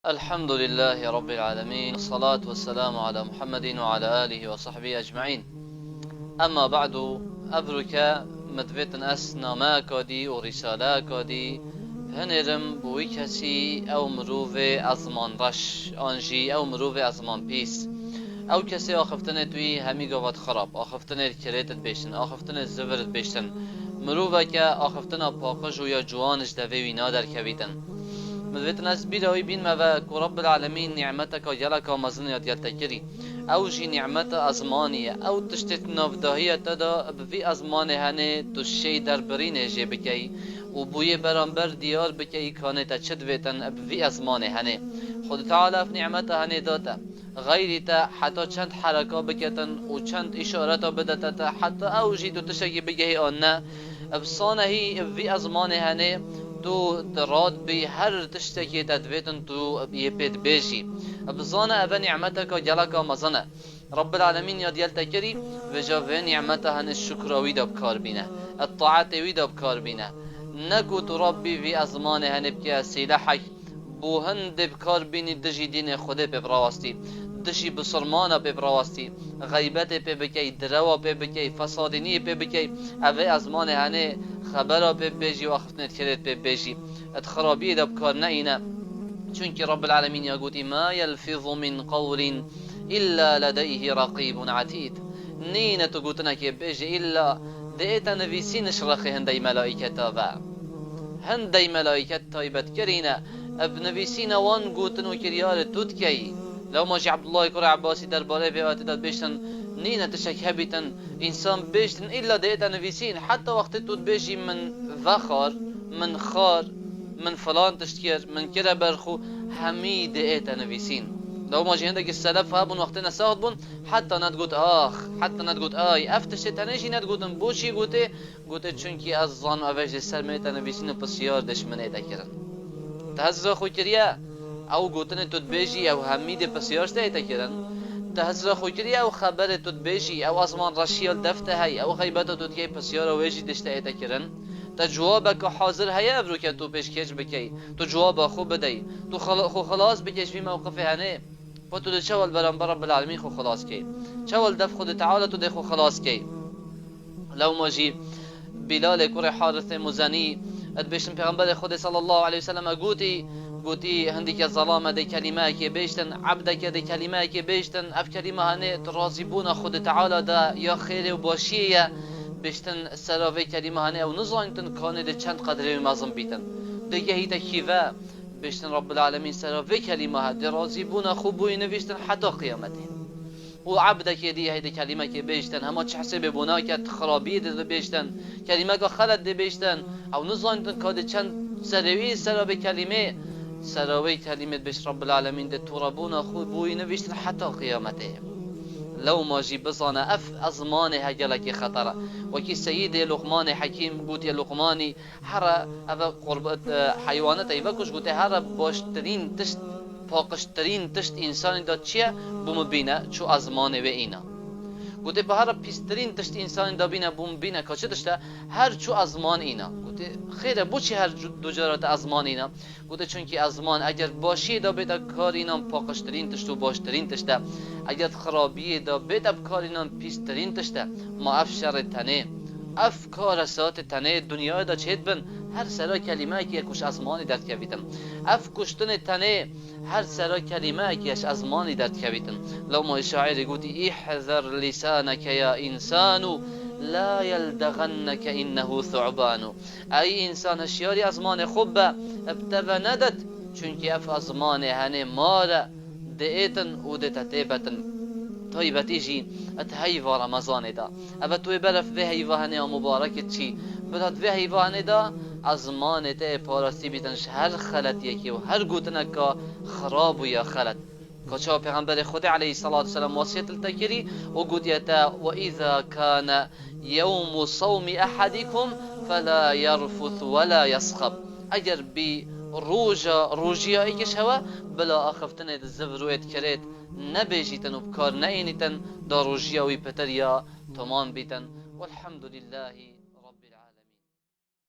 الحمد لله رب العالمين، الصلاة والسلام على محمد وعلى آله وصحبه أجمعين. أما بعد، أبرك مدفتن أسناما كادي ورسالة كادي هنرم بوي كسي أو مروفي أزمان رش آنجي أو مروفي أزمان بيس أو كسي آخفتن توي همي قوات خراب، آخفتن الكريتت بيشتن، آخفتن الزفرت بيشتن، مروفا كا آخفتن باقش ويا جوانش دوي نادر كبيتن. مدویتن از بیروی بین ما و رب العالمین نعمتك جلك ومزنيات يلتكري او جي نعمت ازمانية او تشتت نافداهية تدا بفي ازمان هنه تشي در برين جي بكي و بوي برانبر ديار بكي كانت تشدويتن بفي ازمان هنه خود تعالى في نعمت هنه داتا غير تا حتى چند حركة بكتن و چند اشارات بدتت حتى او جي تو تشكي بكي آنه بصانه هي بفي ازمان هنه تو دراد بي هر تشتكي تدويتن تو يبيت بيجي بزانا أبا نعمتك جلك مزنا رب العالمين يا ديال تكري وجا نعمتها هن الشكر ويدا بكار بينا الطاعة ويدا بكار بينا نكو تربي في أزمان هنبكي سلاحك بو هند بكار بيني دجي دين خده ببراوستي دشي بصرمانة ببراوستي غيبت ببكي دروا ببكي فسادني ببكي أبا أزمان هنه خبرها بيجي واخفتنا تكريت بيجي اتخرابيه ده بكار نئينا چونك رب العالمين يقول ما يلفظ من قول إلا لديه رقيب عتيد نينة تقولنا كي بيجي إلا ديتا نفيسين شرخي هندي ملائكة تابع هندي ملائكة تايبت كرينا ابنفيسين وان قوتنو كريار تودكي لو ماجي عبد الله كرة عباسي درباره بيواتي داد بيشتن نينة تشكهبتن إنسان بيشتن إلا ديتا نفيسين حتى وقت تود بيجي من فخر من خار من فلان تشتكير من كده برخو همي ديتا نفيسين لو ماجي عندك السلف هابون وقتنا ساعد بون حتى نتقول حتى نتقول افتشت تنجي نتقول بوشي قوتي چونكي الظن أفاج السر ميتا نفيسين بسيار دش من ايدا كرن تهزر خو كريا او قوتن تود بيجي او همي دي بسيار ديتا كرن تهزر خو كريا او خبر تود بيجي او ازمان رشيال دفته هاي او غيبته تود كي بسيار ويجي دشت ايدا كرن جوابك حاضر هيا بروك تو پیش کج بکی تو جواب خو بدی تو خو خلاص بکش في موقف هنه فتو تشول برانبر رب العالمين خو خلاص كي تشول دف خود تعالى تو خو خلاص كي لو ماجي بلال كره حارث مزني ادبشن پیغمبر خود صلى الله عليه وسلم قوتي هنديك الظلامه دي كلمه كي بيشتن عبدك دي كلمه كي بيشتن اف كلمه هنه تراضيبون خود تعالى دا يا خير وباشيه بشتن سراوی کلمه هنه او نزانتن کانه ده چند قدره مازم بیتن دیگه هیتا کیوه بشتن رب العالمین سراوی کلمه ها ده راضی بونا خوب بوی نوشتن حتی قیامته و عبده که دیگه هیتا کلمه که بشتن همه چه حسب بونا که خرابی ده بشتن کلمه که خلط ده بشتن او نزانتن که ده چند سراوی کلمه بش رب العالمین ده توربونا خوب بوی نوشتن حتی قیامته لو ماجي بصانا اف ازمانه هجلك خطره وكي سيدي لقمان حكيم قوت يا لقماني حرا اف قربت حيوانات ايبكش قوت حرا باشترين تشت فاقشترين تشت انسان دا چيه بمبينه شو ازمانه و اینا قوت بهر پیسترین تشت انسان دا بینه بمبينه كاچه تشته هر چو ازمان اینا قوت خيره بوچي هر دو جرات ازمان اینا قوت چونكي ازمان اگر باشي دا بيتا کار اینا پاقشترین تشت و باشترین تشته اگر خرابیه دا بيتا بکار اینا پیسترین تشته ما افشر تنه افکار سات تنه دنیا دا چهت بن هر سرا کلمه که یکوش ازمانی داد کبیتن اف کشتن تنه هر سرا کلمه که یش ازمانی داد کبیتن لو ما شاعر گوتی احذر لسانك يا انسان لا يلدغنك انه ثعبان ای انسان هشیاری ازمان خوب ابتبه ندد چونکه اف ازمان هنه ماره دئتن و دتتبتن طيبتي جي اتهيفا رمضان دا ابا توي برف في هيفا مباركه شي بدات في هيفا دا ازمان ته پاراستی بیتنش هر خلط یکی و هر گوتنک خراب و یا خلط كشا پیغمبر خود عليه الصلاة والسلام وصيت التكري وقديتا وإذا كان يوم صوم أحدكم فلا يرفث ولا يصخب أجر روجيا ايكش هوا بلا اخفتن الزفرويت كريت نبيجيتن وبكار ناينتن دا روجيا ويبتر يا تمام بيتن والحمد لله